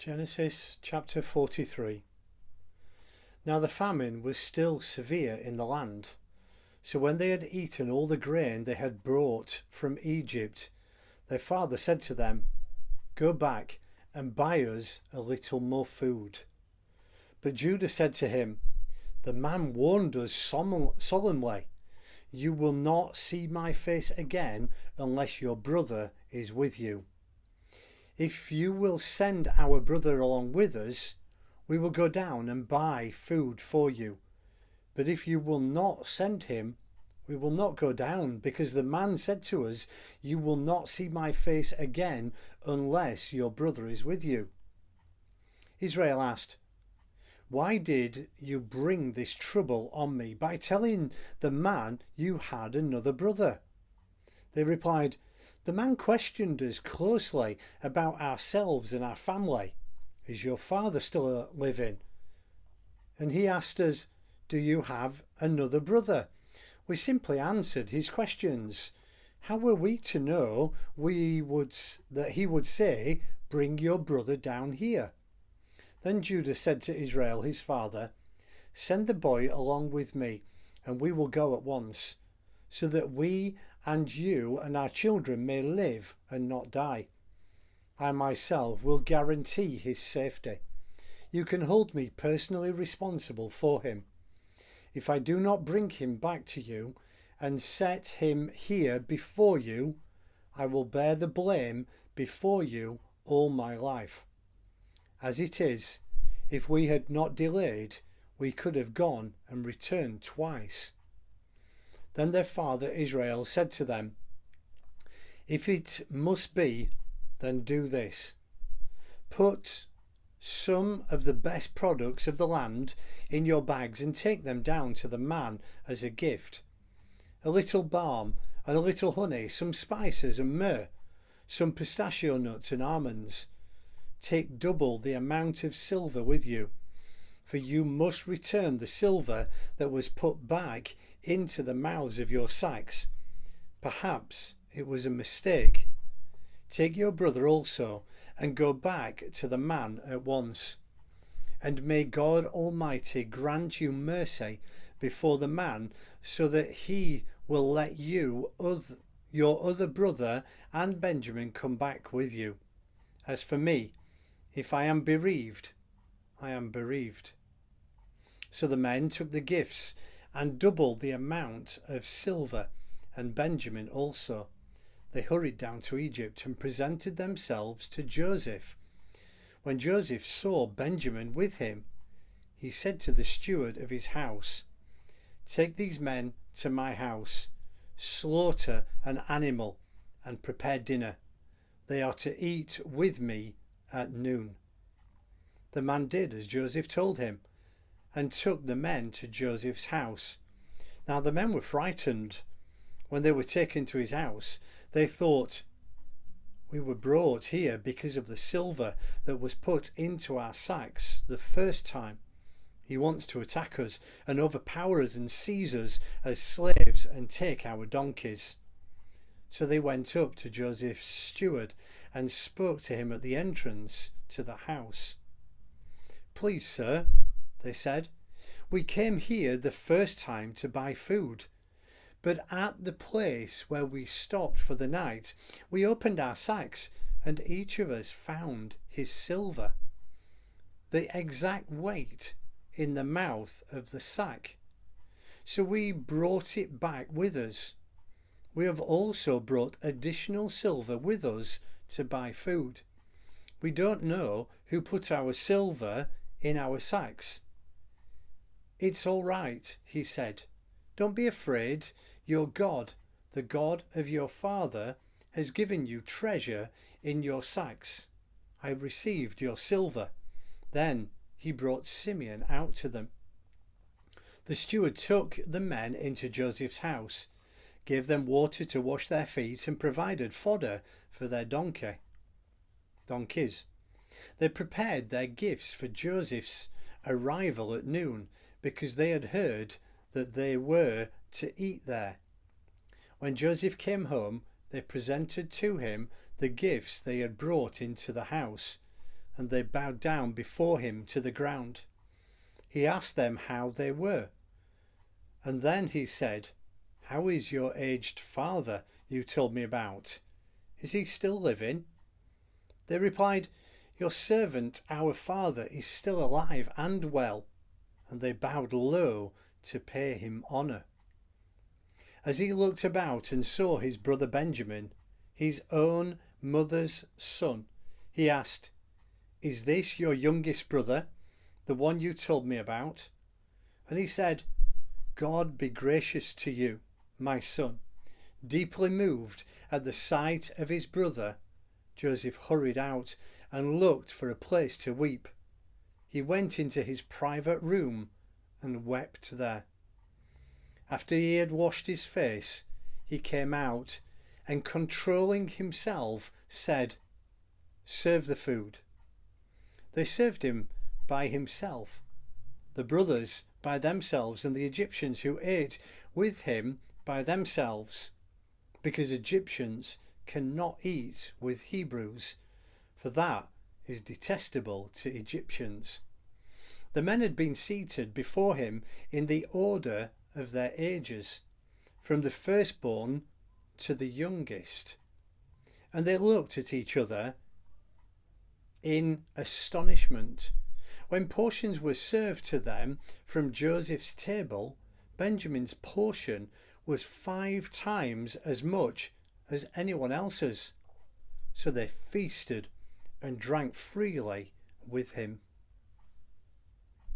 Genesis chapter 43. Now the famine was still severe in the land. So when they had eaten all the grain they had brought from Egypt, their father said to them, "Go back and buy us a little more food." But Judah said to him, "The man warned us solemnly, 'You will not see my face again unless your brother is with you.' If you will send our brother along with us, we will go down and buy food for you. But if you will not send him, we will not go down, because the man said to us, 'You will not see my face again unless your brother is with you.'" Israel asked, "Why did you bring this trouble on me by telling the man you had another brother?" They replied, "The man questioned us closely about ourselves and our family. Is your father still living? And he asked us, 'Do you have another brother?' We simply answered his questions. How were we to know that he would say, 'Bring your brother down here'?" Then Judah said to Israel his father, "Send the boy along with me, and we will go at once, so that we and you and our children may live and not die. I myself will guarantee his safety. You can hold me personally responsible for him. If I do not bring him back to you and set him here before you, I will bear the blame before you all my life. As it is, if we had not delayed, we could have gone and returned twice." Then their father Israel said to them, "If it must be, then do this. Put some of the best products of the land in your bags and take them down to the man as a gift. A little balm and a little honey, some spices and myrrh, some pistachio nuts and almonds. Take double the amount of silver with you, for you must return the silver that was put back into the mouths of your sacks. Perhaps it was a mistake. Take your brother also, and go back to the man at once. And may God Almighty grant you mercy before the man, so that he will let you, your other brother and Benjamin come back with you. As for me, if I am bereaved, I am bereaved." So the men took the gifts and doubled the amount of silver, and Benjamin also. They hurried down to Egypt and presented themselves to Joseph. When Joseph saw Benjamin with him, he said to the steward of his house, "Take these men to my house, slaughter an animal, and prepare dinner. They are to eat with me at noon." The man did as Joseph told him, and took the men to Joseph's house. Now the men were frightened. When they were taken to his house, they thought, "We were brought here because of the silver that was put into our sacks the first time. He wants to attack us and overpower us and seize us as slaves and take our donkeys." So they went up to Joseph's steward and spoke to him at the entrance to the house. "Please, sir," they said, "we came here the first time to buy food. But at the place where we stopped for the night, we opened our sacks, and each of us found his silver, the exact weight in the mouth of the sack. So we brought it back with us. We have also brought additional silver with us to buy food. We don't know who put our silver in our sacks." "It's all right," he said. "Don't be afraid. Your God, the God of your father, has given you treasure in your sacks. I received your silver." Then he brought Simeon out to them. The steward took the men into Joseph's house, gave them water to wash their feet, and provided fodder for their donkeys. They prepared their gifts for Joseph's arrival at noon, because they had heard that they were to eat there. When Joseph came home, they presented to him the gifts they had brought into the house, and they bowed down before him to the ground. He asked them how they were, and then he said, "How is your aged father you told me about? Is he still living?" They replied, "Your servant, our father, is still alive and well," and they bowed low to pay him honour. As he looked about and saw his brother Benjamin, his own mother's son, he asked, "Is this your youngest brother, the one you told me about?" And he said, "God be gracious to you, my son." Deeply moved at the sight of his brother, Joseph hurried out and looked for a place to weep. He went into his private room and wept there. After he had washed his face, he came out and, controlling himself, said, "Serve the food." They served him by himself, the brothers by themselves, and the Egyptians who ate with him by themselves, because Egyptians cannot eat with Hebrews, for that is detestable to Egyptians. The men had been seated before him in the order of their ages, from the firstborn to the youngest, and they looked at each other in astonishment. When portions were served to them from Joseph's table, Benjamin's portion was 5 times as much as anyone else's. So they feasted and drank freely with him.